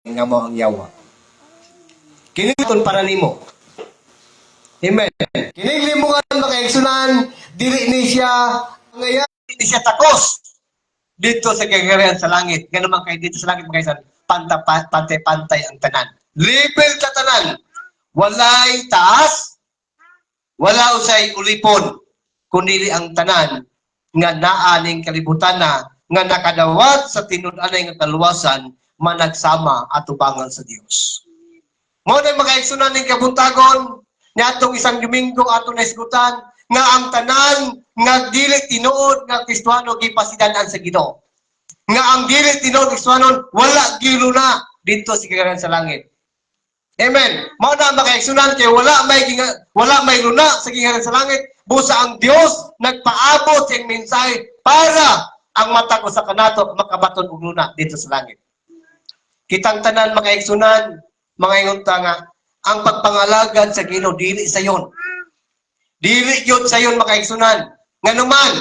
nga mo ang yawa. Kiniton para nimo. Amen. Kinilimungan makaigsunan, dili ni siya ngayon, dili siya takos dito sa kagarihan sa langit. Nga naman kayo dito sa langit mga pantay-pantay ang tanan. Level ka tanan. Walay taas, wala usay ulipon, kundi ang tanan nga naaning kalibutan na nga nakadawat sa tinud-anay nga kaluwasan managsama at tubangan sa Dios. Mo na makaigsunan ning kabuntagon niadtong isang Domingo ato naisgutan nga ang tanan nga dili tinuod nga Kristiyano gipasidan-an sa Ginoo. Nga ang dili tinuod Kristiyano wala giluna dito sa kagarihan sa langit. Amen. Mao na makaigsunan kay wala may luna sa kagarihan sa langit busa ang Dios nagpaabot sa mensahe para ang mata ko sa kanato makabaton og luna dito sa langit. Kitang tanan makaigsunan mga ingunta nga ang pagpangalagad sa Ginoo dili sayon. Dili gyud sayon makaigsunan. Nganuman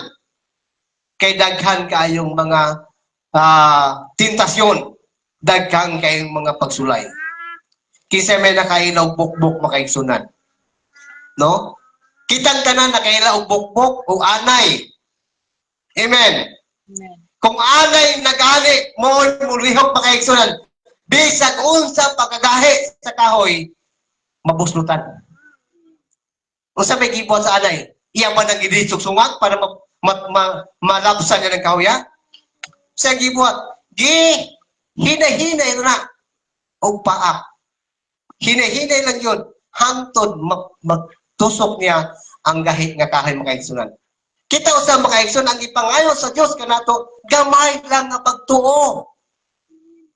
kay daghan kaayong mga tentasyon, daghan kayong mga pagsulay. Kinsa may nakahilaw bukbok makaigsunan. No? Kitang tanan nakahilaw bukbok o anay. Amen. Amen. Kung anay nagani mo mulihok makaigsunan, bisag unsa pagkagahi sa kahoy, mabuslutan. Unsa may gibuhat sa anay? Iya man ang giditsog sungag para malapsan niya ng kahoya? Sa gibuhat, hinay-hinay na o paak. Hinay-hinay lang yun. Hantod, magtusok niya ang gahit nga kahoy makaigsunan. Kita usa makaigsun ang ipangayo sa Dios kanato gamay lang nga pagtuo.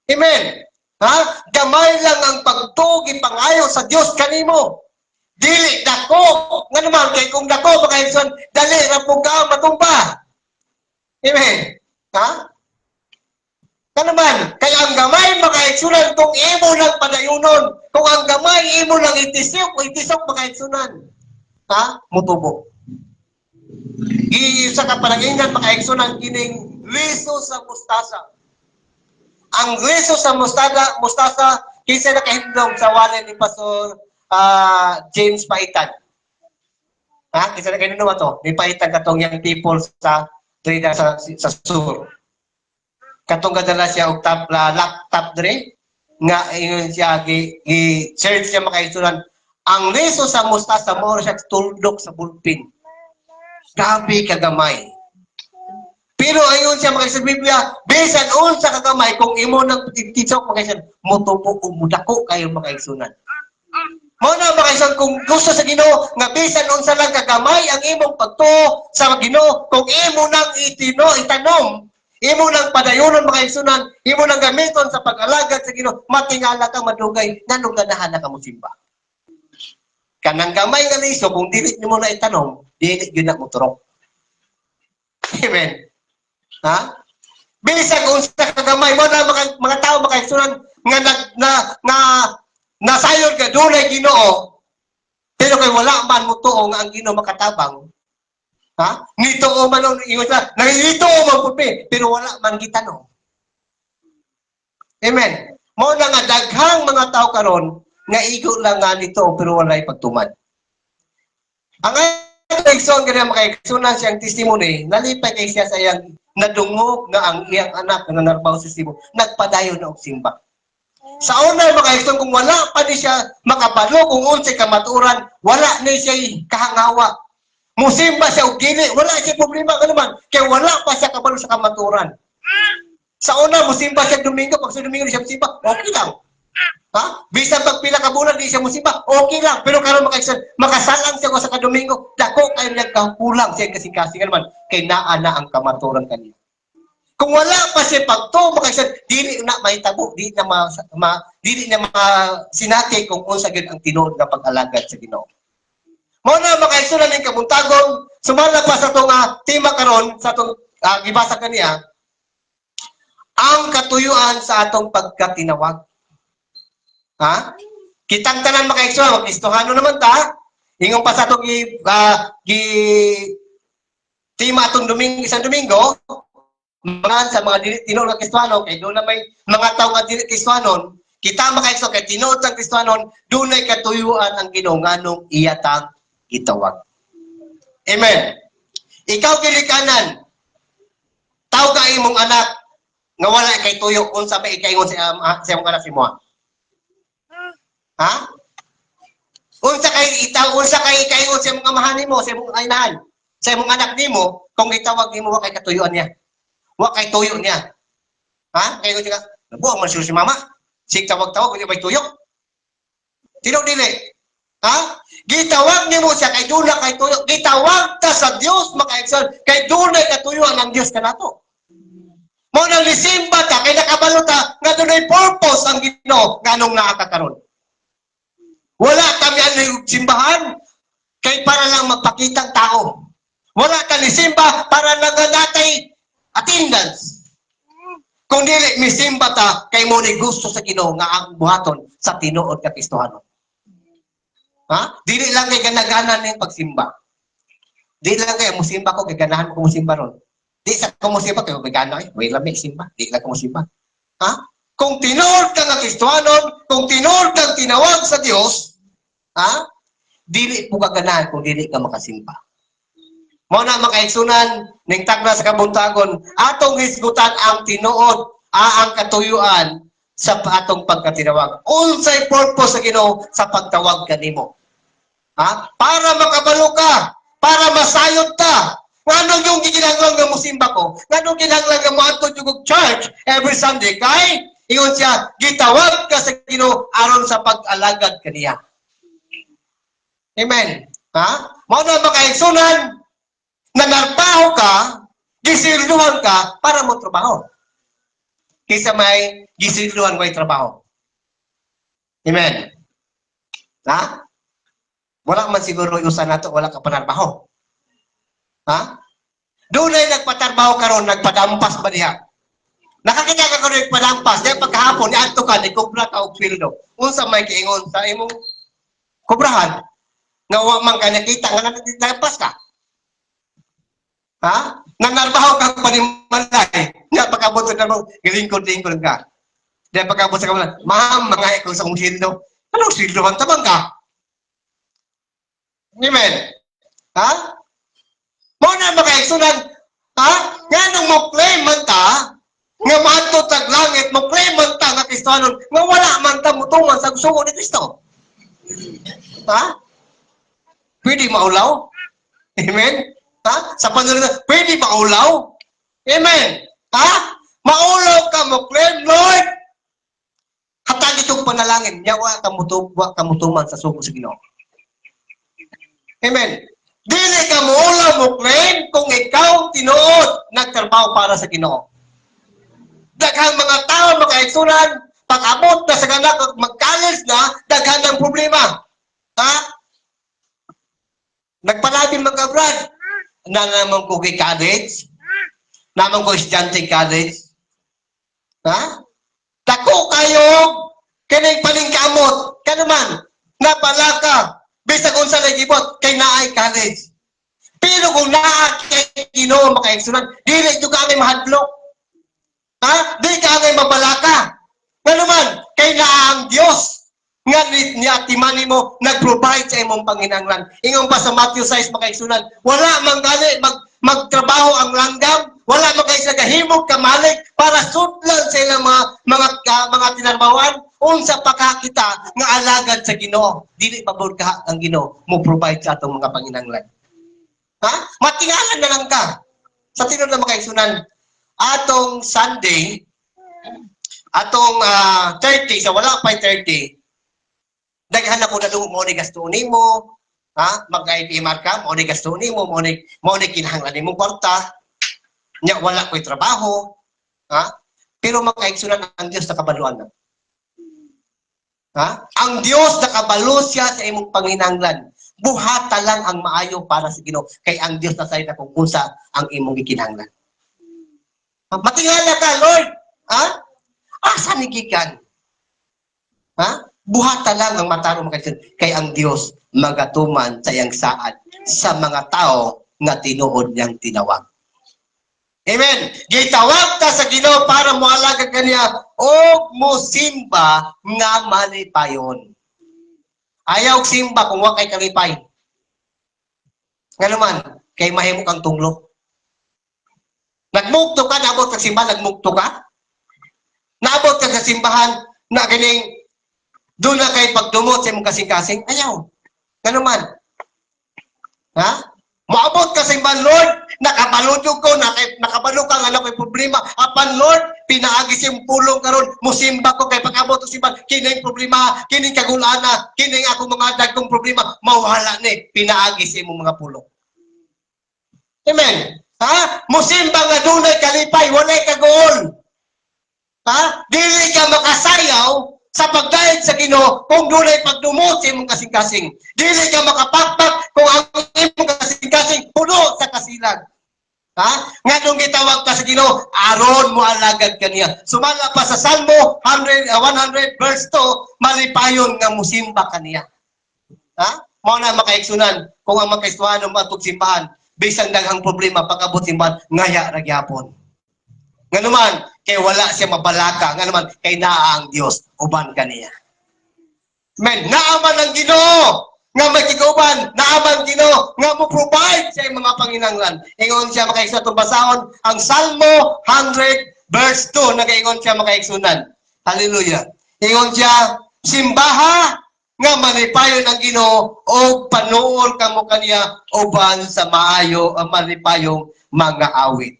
Amen. Ha? Gamay lang ang pagtuo ipangayo sa Dios kanimo. Dili dako. Nga naman kay kung dako makaigsun dali ra pug ka matumba. Amen. Ha? Kanaman, kaya ang gamay makaigsunan kung imo lang padayunon. Kung ang gamay imo lang itisok makaigsunan. Ha? Mutubo. Isa ka palanginggan makaigsunan kining riso sa mustasa. Ang riso sa mustasa kinsa nakahindom sa walay ni Pastor James Paitan. Ha? Kinsa nakahindom ato? Ni Paitan katong yang people sa sur. Katong gadala siya og laptop dre nga ingon siya gi-search siya makaigsunan ang riso sa mustasa mo siya tuldok sa bulpin. Gabi kagamay. Pero ayon siya makaigsunan sa Biblia, bisan unsa kagamay kung imo nang titisok makaigsunan motubo ug mudako kayo makaigsunan. Mao na makaigsunan kung gusto sa Ginoo nga bisan unsa lang kagamay ang imong pagtuo sa Ginoo kung imo nang itanom imo nang padayonon makaigsunan, imo nang gamiton sa pag-alagad sa Ginoo, matingala ka madugay, nganong ganahan na ka mo simba. Kanang gamay nga liso, kung dili nimo na itanom, dili gyud na mo turok. Amen. Ha? Bisan unsa ka gamay mo na mga tao makaigsunan nga nasayod ka dunay Ginoo, pero kay wala man mo tuo nga ang Ginoo makatabang. Ha? Nito o man ang ingon sa, nangito o man pupi, pero wala man gitanong. Amen. Mo na nga daghang mga tao karon nga igo lang nga nito pero walay pagtumad. Ang igsoon kaya makaigsunan siyang testimony, nalipay kay siya sa iyang nadungog nga ang iyang anak nga nanarbaho sa Cebu, nagpadayon na og simba. Sa una makaigsoon kung wala pa ni siya makabalo kung unsay kamaturan, wala ni siya kahangawa. Musimba siya og dili, wala siya problema ka naman, kaya wala pa siya kabalo sa kamaturan. Sa una, musimba siya Domingo, pag sa Domingo siya musimba, okay lang. Ha? Bisan pagpila ka bulan, di siya musimba, okay lang. Pero karon makasalang siya ko sa kadomingo, dako kayo nagkakulang siya kasing-kasing naman, kay naa na ang kamaturan kanina. Kung wala pa siya pagto, makaisan, dili na mahitabo, dili na sinati kung unsa gyud ang tinuod nga pag-alagad sa Ginoo. Mao na makaigsunan ning kabuntagon, sumala pa sa tong tema karon sa atong gibasa kaniya, ang katuyuan sa atong pagkatinawag. Ha? Kitang tanan makaigsunan, Kristohano naman ta. Ingon pa sa atong tema atong isang Domingo, mga sa mga dili tinuod nga Kristiyano kay doon na may mga tawo nga dili Kristiyano, Kita makaigsoon kay tinuod ang Kristiyanon, dunay katuyuan ang Ginoo nganong iya tang gitawag. Amen. Ikaw gilikanan, tao ka imong anak nga wala kay tuyo unsa may ikaingon sa imong anak si mo. Ha? Unsa kay ikaingon sa imong amahan nimo, sa imong inahan, sa imong anak nimo kung itawag nimo wa kay katuyuan niya. Wa kay tuyo niya. Ha? Kay ka, nabuang man si mama. Sig tawag-tawag kung may tuyo. Tino dili. Ha? Gitawag nimo siya kay dula kay tuyo. Gitawag ta sa Dios makaigsoon kay dunay katuyuan ang Dios kanato. Mo nang lisimba ta kay nakabalo ta nga dunay purpose ang Ginoo nganong naa ka karon. Wala kami ang simbahan kay para lang magpakitang tao. Wala ka ni simba para lang natay attendance. Kung dili misimba ta kay mo ni gusto sa Ginoo nga ang buhaton sa tinuod nga Kristohanon. Ha? Dili lang kay ganaganan ning pagsimba. Dili lang kay musimba ko kay ganahan ko musimba ron. Di sa ko musimba kay gana way lamig simba. Di lang ko musimba. Ha? Kung tinuod ka nga Kristohanon, kung tinuod kang tinawag sa Dios, ha? Dili po kaganahan kung dili ka makasimba. Mao na makaigsunan ning tagna sa kabuntagon atong hisgutan ang tinuod ang katuyuan sa atong pagkatinawag. Unsay purpose sa Ginoo sa pagtawag kanimo? Ha? Para makabalo ka, para masayod ta. Nganong yung gikinahanglan nga musimba ko? Nganong kinahanglan nga moadto jud church every Sunday kay ingon siya gitawag ka sa Ginoo aron sa pag-alagad kaniya. Amen. Ha? Mao na makaigsunan nanarbaho ka, gisilduhan ka para mo trabaho. Kaysa may gisilduhan ko yung trabaho. Amen. Ha? Wala man siguro usan nato, wala ka panarbaho. Ha? Doon ay nagpatarbaho karon, nagpadampas ba niya? Nakakita ka karon nagpadampas, dahil pagkahapon, niadto ka, nagkubra ka og pildo. Unsa may kiingon sa imong kubrahan, nga wa man ka nakita, nga nagdampas ka. Ha? Nanarbaho ka panimalay. Nga pagkabot na mo, gilingkod-lingkod ka. Dahil pagkabot sa kamalan, ma'am, mga ikaw sa kong sildo. Anong sildo man tabang ka? Amen. Ha? Muna makaigsunan, ha? Nga nang mo-claim man ta, nga maadto tag langit, mo-claim man ta nga Kristohanon, nga wala man ta mutungan sa gusto ni Kristo. Ha? Pwede maulaw? Amen? Ha? Sa panunod, pwede maulaw? Amen. Ha? Maulaw ka mo, claim, Lord. Hatag itong panalangin, niya wa kamutuman sa sugo sa Ginoo. Amen. Dili ka maulaw mo, claim, kung ikaw tinuod, nagtrabaho para sa Ginoo. Daghang mga tao makaigsunan, pag-abot na sa ganak, mag-college na, daghang ng problema. Ha? Nagpalabing mag-abroad. Na naman ko kay college, naman ko estudyante college. Ha? Dako kayo, kanay palingkamot, kanuman, napalaka, bisag unsa nagibot, kay naay college. Pero kung naa kay Ginoo makaigsunan, dili jud ka ngay mahadlok. Ha? Di ka ngay mabalaka. Kanuman, kay naa ang Dios. Nga niya timani mo nag-provide sa imong panginahanglan. Ingon pa sa Matthew 6 makaigsunan, wala man gali magtrabaho ang langgam, wala man kay sa kahimog kamalig para sudlan sa ilang mga tinarbawan unsa pakakita nga alagad sa Ginoo. Dili pabor ka ang Ginoo mo provide sa atong mga panginahanglan. Ha? Matingalan na lang ka. Sa tinud na makaigsunan, atong Sunday, atong 30 sa wala pa 30. Daghan na po na mo ni gasto nimo, ha? Mag-IPMR ka, mo ni gasto nimo, mo ni kinahanglan nimo kwarta. Nya wala ko'y trabaho, ha? Pero makaigsunan ang Dios nakabaluan na. Ha? Ang Dios nakabalo siya sa imong panginahanglan. Buhata lang ang maayo para sa Ginoo kay ang Dios na sayta kung unsa ang imong gikinahanglan. Matingala ka, Lord. Ha? Asa ni gikan? Ha? Buhata lang ang mataro kay ang Dios magatuman sa iyang saad sa mga tao nga tinuod niyang tinawag. Amen. Gitawag ta sa Ginoo para moalagad kaniya o musimba nga malipayon. Ayaw simba kung wa kay kalipay. Nga naman, kay mahimo kang tunglo. Nagmugto ka, naabot ka simba, nagmugto ka. Naabot ka sa simbahan, na ganing, doon na kay pagdumot sa imong kasing-kasing. Ayaw. Nga naman. Ha? Maabot ka sa simbahan, Lord, nakabaludyo ko, nakabalo ka, nga may problema. Apan, Lord, pinaagis yung pulong karon, musimba ko, kay pag-abot ko simbahan, kining problema, kining kagulana, kining akong mga dagkong problema, mawala ni, pinaagis yung mga pulong. Amen. Ha? Musimba nga dunay kalipay, walay kagool. Ha? Dili ka makasayaw sa pagdayeg sa Ginoo kung dunay pagdumot sa imong kasing-kasing. Dili ka makapakpak kung ang imong kasing-kasing puno sa kasilag. Ha? Nga nung gitawag ka sa Ginoo, aron mo alagad kaniya. Sumala pa sa Salmo 100 verse 2, malipayon nga musimba kaniya. Ha? Mao na makaigsunan kung ang makaistuhan ng matug simbahan, bisan daghang problema pag-abot simbahan, ngaya ra gyapon. Nga naman, kay wala siya mabalaka. Nga naman, kay naa ang Dios, uban kaniya. Amen. Naaman ang Ginoo nga magkikuban, naaman Ginoo nga mo provide sa mga panginanglan. Ingon siya makaigsunan itong basahon, ang Salmo 100 verse 2, nagaingon siya makaigsunan. Hallelujah. Ingon siya, simbaha nga malipayon ang Ginoo o panuol kamo kaniya uban sa maayo ang malipayong mga awit.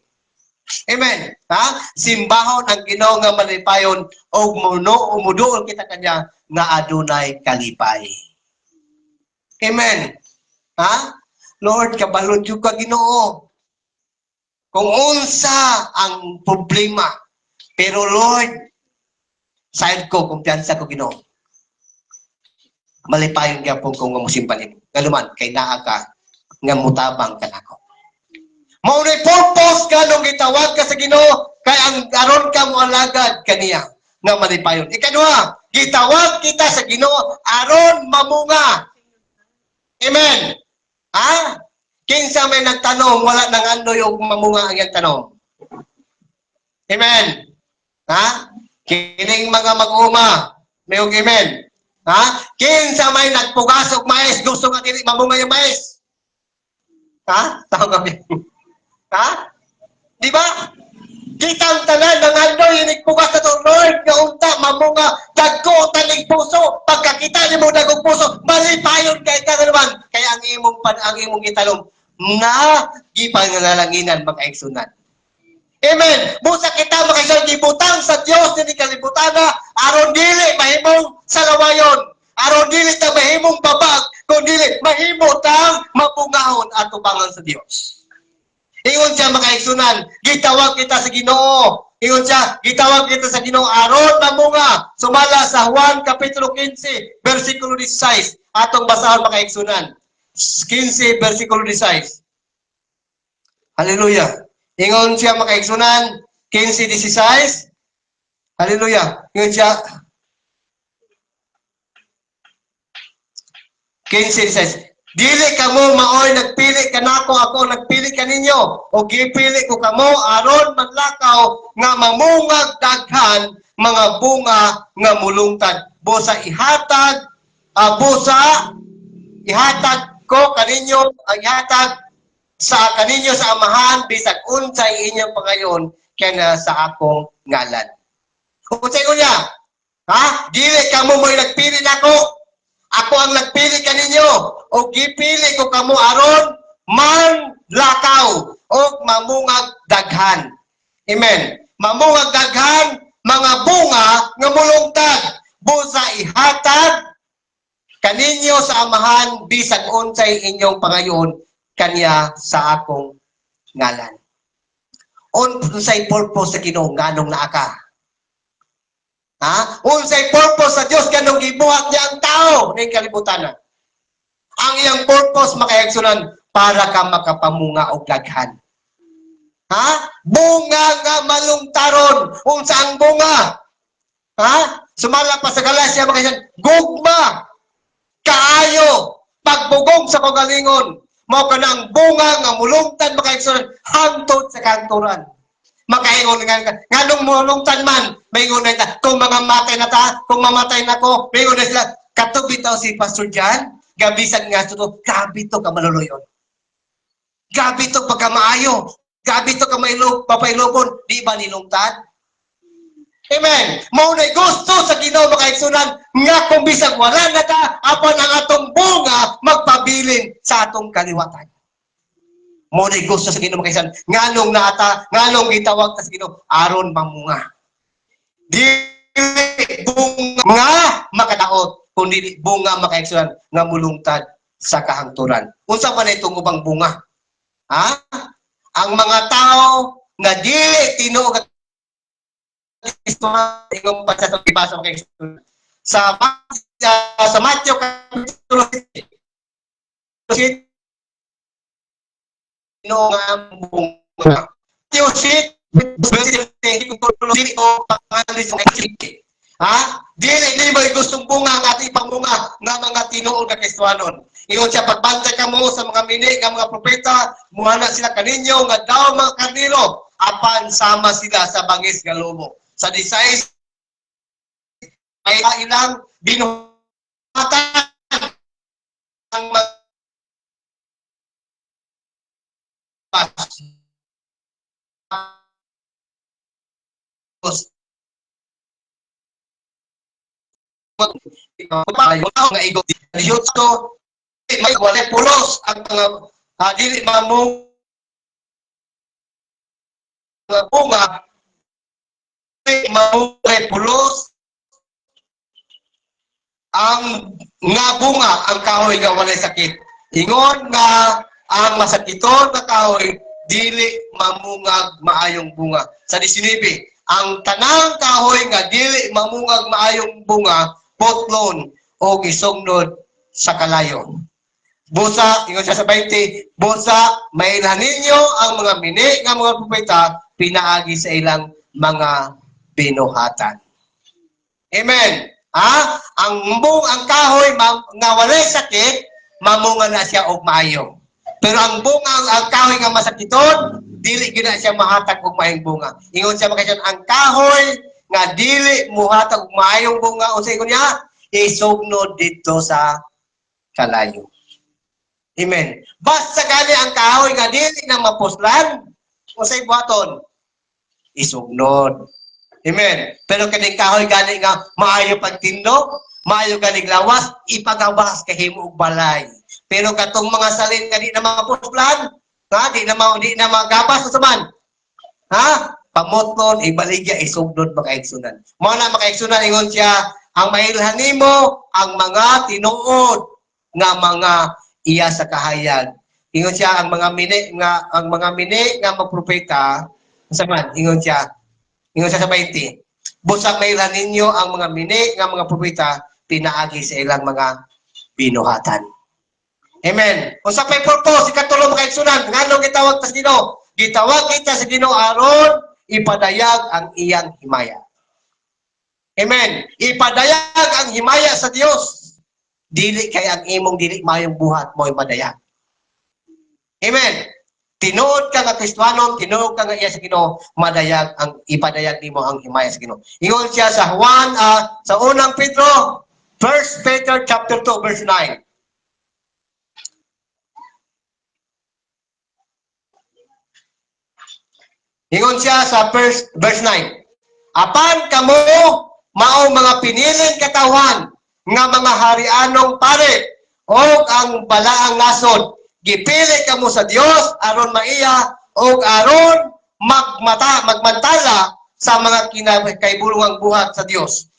Amen. Ha? Simbahon ang Ginoo nga malipayon o umuduol kita kanya nga adunay kalipay. Amen. Ha? Lord, kabalod yung ka Ginoo. Kung unsa ang problema, pero Lord, side ko, kumpiyansa ko Ginoo. Malipayon kaya po kung musimpanin. Galuman, kay naa ka, nga mutabang ka nako. Maunay purpose ka nung gitawag ka sa Ginoo, kay ang aron ka mo alagad kaniya nga malipayon. Ikaduha, gitawag kita sa Ginoo aron mamunga. Amen. Ha? Kinsa may nagtanong, wala nang ano yung mamunga ang iyang tanong. Amen. Ha? Kining mga mag-uma, may amen. Ha? Kinsa may nagpugasok mais, gusto nga dili mamunga yung mais. Ha? Tama kami. Ha? Di ba? Kitang tanan ng ano yung nagpugas na to, Lord, nga unta, mamunga, dagko, talig puso, pagkakita ni mo dagong puso, malipayon kay ka naman. Kaya ang imong itanong, na gipangalanginan makaigsunan. Amen. Busa kita makaigsunan, gibutang sa Dios ni kalibutan na, aron dili mahimong salawayon, aron dili ta mahimong babag, kung dili mahimo tang mapungahon at tubangan sa Dios. Ingon siya makaigsunan, gitawag kita sa Ginoo. Ingon siya, gitawag kita sa Ginoo aron mamunga. Sumala sa Juan kapitulo 15, bersikulo 16. Atong basahon makaigsunan. 15 bersikulo 16. Hallelujah. Ingon siya makaigsunan 15:16. Hallelujah. Ingon siya 15:16. Dili kamo maoy nagpili kanako, ako nagpili kaninyo o gipili ko kamo aron manlakaw nga mamungag daghan mga bunga nga mulungtad. Busa ihatag ko kaninyo ang ihatag sa kaninyo sa amahan bisag unsay inyong pangayon kana sa akong ngalan. Unsay ko niya? Ha? Dili kamo moy nagpili nako. Ako ang nagpili kaninyo o gipili ko kamo aron manlakaw o mamungag daghan. Amen. Mamungag daghan mga bunga nga mulungtad. Busa ihatag kaninyo sa amahan bisag unsay inyong pangayon kaniya sa akong ngalan. Unsay purpose sa Ginoo nganong naa ka? Ha? Unsay purpose sa Dios kanong gibuhat niya ang tao ning kalibutan. Ang iyang purpose makaigsunan para ka makapamunga og daghan. Ha? Bunga nga malungtaron. Unsa ang bunga? Ha? Sumala pa sa Galacia makaigsunan, gugma, kaayo, pagbugong sa kagalingon. Mao kanang bunga nga mulungtad makaigsunan hangtod sa kanturan. makaingon nga nung mulungtan man, maingon na ta, kung mga matay na ta, kung mamatay na ko, maingon na sila, katubi tao si Pastor Jan, gabisan nga ito, gabi to ka maluluyon. Gabi to pagkamaayo, gabi to ka papailobon, di ba nilungtad? Amen. Maunay gusto sa Ginoo makaigsunan nga kung bisag wala na ta apan ang atong bunga magpabilin sa atong kaliwatan. Maunay gusto sa Ginoo makaigsunan nganong naata nganong gitawag ta sa Ginoo aron mamunga. Dili bunga nga makadaot kundi bunga makaigsunan nga mulungtad sa kahangturan. Unsa man itong ubang bunga? Ha? Ang mga tao nga dili tinuod Kristo ingong basa sa ibasa kay Kristo sa Matthew kapitulo 7 no nga Matthew 7 ha dili ba gustong bunga ang ating pangunga nga mga tinuod nga Kristiyanon ingon siya pagbantay ka mo sa mga mini nga mga propeta muhana sila kaninyo nga daw mga karniro apan sama sila sa bangis nga lobo sa disais ay ilang binuhatan ang nga igo diyotso may wala pulos ang mga dili mamu bunga mamuhay pulos ang nga bunga ang kahoy nga walay sakit. Ingon nga ang masakiton nga kahoy dili mamungag maayong bunga. Sa 19, ang tanang kahoy nga dili mamungag maayong bunga potlon o isugnod sa kalayo. Busa, ingon siya sa 20, busa, mailhan ninyo ang mga mini nga mga propeta pinaagi sa ilang mga binuhatan. Amen. Ha? Ang kahoy nga walay sakit, mamunga na siya og maayo. Pero ang bunga ang kahoy nga masakiton, dili gina siya mahatag og maayong bunga. Ingon siya makasyan ang kahoy nga dili muhatag og maayong bunga unsay ingon niya? Isugnod dito sa kalayo. Amen. Basta gani ang kahoy nga dili na mapuslan, unsay buhaton? Isugnod. Amen. Pero kaning kahoy gani nga maayo pagtindog, maayo ganing lawas, ipagawas kay himo og balay. Pero katong mga salin nga di na mapuslan, ha, di na magabas sa man. Ha? Pamotlon ibaligya isugnod makaigsunan. Mao na makaigsunan ingon siya, ang mailhan nimo ang mga tinuod nga mga iya sa kahayag. Ingon siya ang mga mini nga magpropeta, sa man ingon siya sa 20. Busag mailhan ninyo ang mga mini nga mga propeta pinaagi sa ilang mga binuhatan. Amen. Unsa pay purpose ikatulo makaigsunan nganong gitawag ta sa Ginoo? Gitawag kita sa Ginoo aron ipadayag ang iyang himaya. Amen. Ipadayag ang himaya sa Dios. Dili kay ang imong dili mayong buhat mo ipadayag. Amen. Tinuod ka nga Kristiyanon, tinuod ka nga iya sa Ginoo, madayag ang ipadayag nimo ang himaya sa Ginoo. Ingon siya sa sa unang Pedro, 1 Peter chapter 2 verse 9. Ingon siya sa verse 9. Apan kamo mao mga piniling katawan nga mga harianong pare o ang balaang nasod gipili kamo sa Dios aron maiya o aron magmantala sa mga kinakaibulungang buhat sa Dios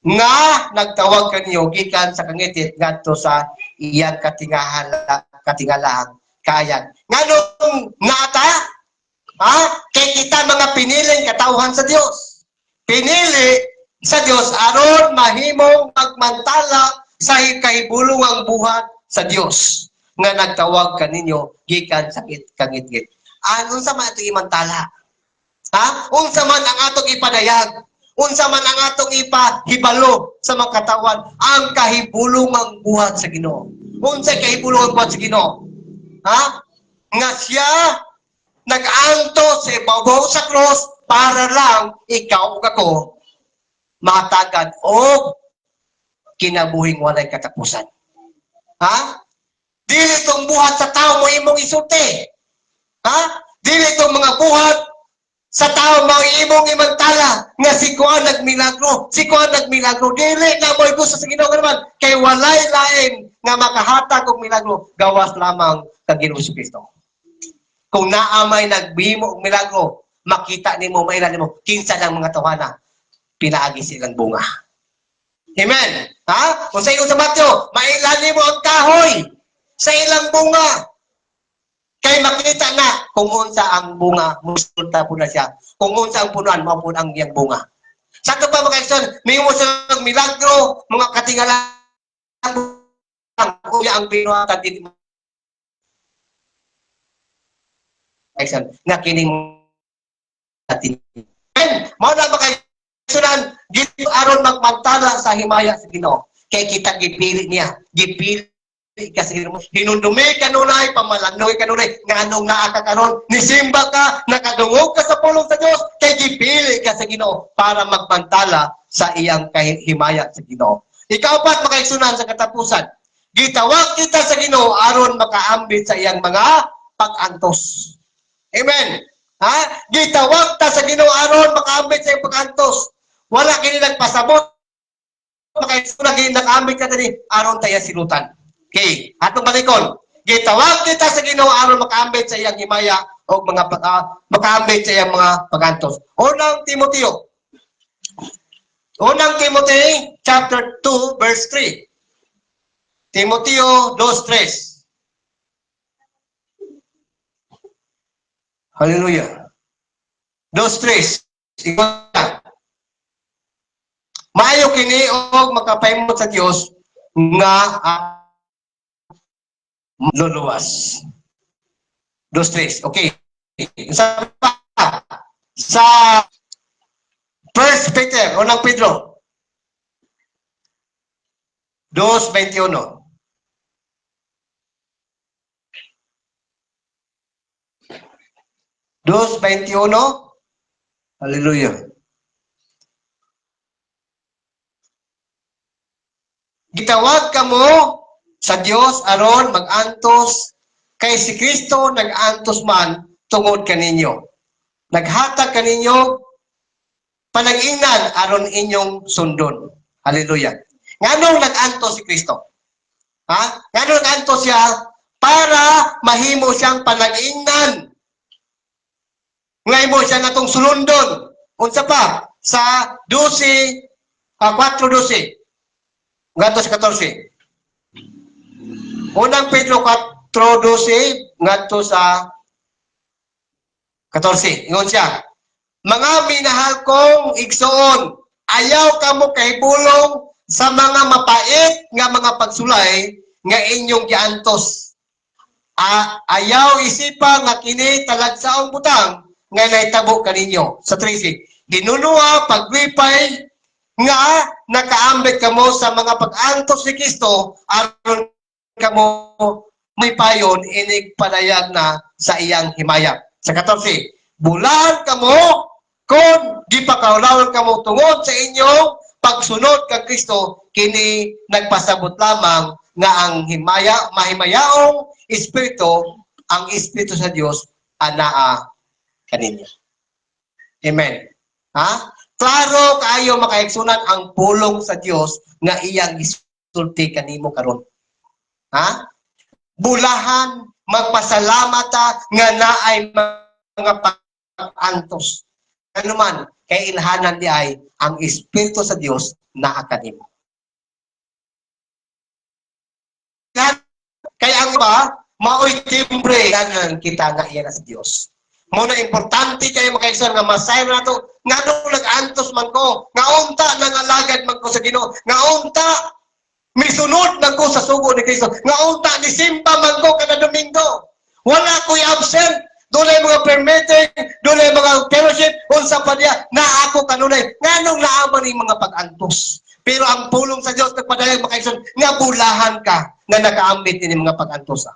nga nagtawag kaniyo gikan sa kangitit ngadto sa iyang katingalaang kayan. Nganong nata? Ha? Kay kita mga piniling katawhan sa Dios. Pinili sa Dios aron mahimong magmantala sa kahibulungang buhat sa Dios nga nagtawag kaninyo gikan sa kangitgit. Unsa man atong imantala? Ha? Unsa man ang atong ipadayag? Unsa man ang atong ipahibalo sa mga katawan? Ang kahibulungang buhat sa Ginoo. Unsa kahibulungang buhat sa Ginoo? Ha? Nga siya nag-anto sa ibabaw sa cross para lang ikaw ug ako matagad o kinabuhing walay katapusan. Ha? Dili itong buhat sa tao mo imong isulti. Ha? Dili itong mga buhat sa tao mo imong imantala nga si Kuan nagmilagro. Si Kuan nagmilagro. Dili na mo gusto sa Ginoo naman kay walay lain nga makahatag og milagro gawas lamang kang Ginoo Kristo. Kung naamay nagbihimo og milagro, makita nimo mailan nimo kinsa lang mga tawhana pinaagi silang bunga. Amen. Ha? Kung sa iyo sa Mateo, mailan nimo ang kahoy sa ilang bunga. Kay makita na kung unsa ang bunga, musulta po na siya. Kung unsa ang punuan, mo po ang iyang bunga. Sa ito pa mga kaisan, may mo sa milagro, mga katingalan, kuya ang pinuhatan din kaisan, na kining atin. And, mao na mga kaisan, gito aron magmantala sa himaya sa Ginoo. Kay kita gipili niya, gipili kasi hinundumi kanunay, pamalanoy kanunay, nga anong naa ka karon, nisimba ka, nakadungog ka sa pulong sa Dios, kay gipili ka sa Ginoo para magpantala sa iyang himaya sa Ginoo. Ikaw pa't makaigsunan sa katapusan, gitawag kita sa Ginoo aron makaambit sa iyang mga pag-antos. Amen. Ha? Gitawag ta sa Ginoo aron makaambit sa iyang pag-antos. Wala kini nagpasabot, makaigsunan kini nakaambit ka tani aron tayo silutan. Okay, atong balikon. Gitawag kita sa Ginoo aron makaambit sa iyang himaya o mga makaambit sa iyang mga pagantos. Unang Timoteo chapter 2 verse 3. Timoteo 2:3. Hallelujah. 2:3. Ikaw. Maayo kini og makapahimot sa Dios nga luluwas. 2:3. Okay. Sa 1 Peter, unang Pedro. 2:21. 2:21. Hallelujah. Gitawag kamo sa Dios aron mag-antos kay si Kristo nag-antos man tungod kaninyo. Naghatag kaninyo panag-ingnan aron inyong sundon. Hallelujah. Nganong nag-antos si Kristo? Ha? Nganong nag-antos siya para mahimo siyang panag-ingnan. Ngay mo siya natong sulundon. Unsa pa sa 12 4:12 ngadto sa 14. Unang Pedro 4:12 ngadto sa 14. Ingon siya, mga minahal kong igsoon, ayaw kamo kahibulong sa mga mapait nga mga pagsulay nga inyong giantos. Ayaw isipa nga kini talagsaong butang nga nahitabo kaninyo. Sa 13, ginunuha paglipay nga nakaambit kamo sa mga pag-antos ni Kristo aron kamo may payon inig panayag na sa iyang himaya. Sa 14, bulahan kamo kung di pa kaulawon kamo tungod sa inyong pagsunod kang Kristo kini nagpasabot lamang nga ang mahimayaong espiritu, ang espiritu sa Dios anaa kaninyo. Amen. Ha? Klaro kaayo makaigsunan ang pulong sa Dios nga iyang gisulti kanimo karon. Ha? Bulahan, magpasalamat nga naay mga pag-antos. Ano man, kay ilhanan di ay ang Espiritu sa Dios naa kanimo. Kaya ang ba, mao'y timbre lang kita nga iyan sa Dios. Muna importante kayo makaigsunan nga masayro na to, nga nung nag-antos man ko, nga unta nangalagad man ko sa Ginoo, nga unta misunod man ko sa sugo ni Kristo, nga unta ni simba man ko kada Domingo. Wala ko'y absent, doon ay mga permitting, doon ay mga fellowship, unsa pa diya, na ako kanunay, nga nung naaman yung mga pag-antos. Pero ang pulong sa Diyos, nagpadalang makaigsunan, nga bulahan ka, na nakaambit din yung mga pag-antos.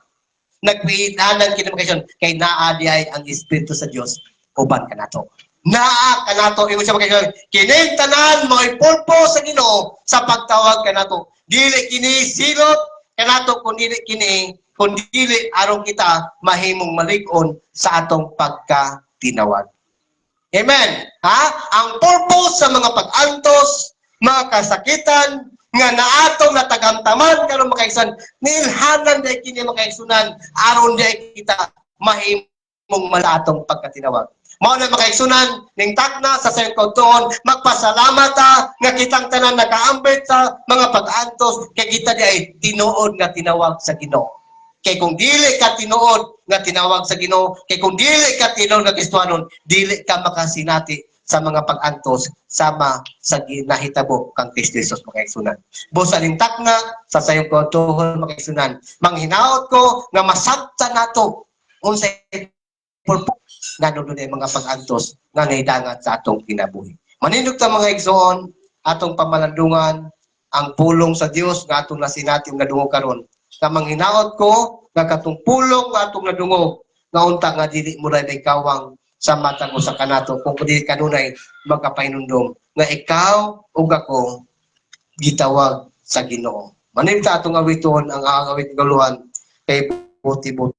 nagpiinanan kini makaisun kay naa diay ang Espiritu sa Dios uban kanato. Naa kanato imo siya makaisun kini tanan mo'y purpose sa Ginoo sa pagtawag kanato. Dili kini silot kanato kun dili aron kita mahimong malig-on sa atong pagkatinawag. Amen. Ha? Ang purpose sa mga pag-antos, mga kasakitan, nga naatong natagamtaman karon makaisan, nilhanan day kini makaigsunan aron day kita mahimong malatong pagkatinawag. Mao na makaigsunan ning takna sa sayong kautuon, magpasalamat ta nga kitang tanan nakaambit sa mga pag-antos kay kita ay tinuod nga tinawag sa Ginoo. Kay kung dili ka tinuod nga tinawag sa Ginoo, kay kung dili ka tinuod nga Kristiyanon, dili ka makasinati sa mga pag-antos sama sa ginahitabo kang Kristo Jesus makaigsunan. Busa ning takna sa sayong kautuon makaigsunan, manghinaot ko nga masabtan nato unsay purpose nanunod ay mga pag-antos nga nahidangat sa atong kinabuhi. Manindog ta mga igsoon, atong pamalandungan ang pulong sa Dios nga atong nasinati nga dungog karon. Sa manghinaot ko nga katong pulong nga atong nadungog nga unta nga dili mo ray kawang sa matang usa kanato kung dili kanunay magkapainundom nga ikaw ug ako gitawag sa Ginoo. Manin ta atong awiton ang awit galuhan kay buti-buti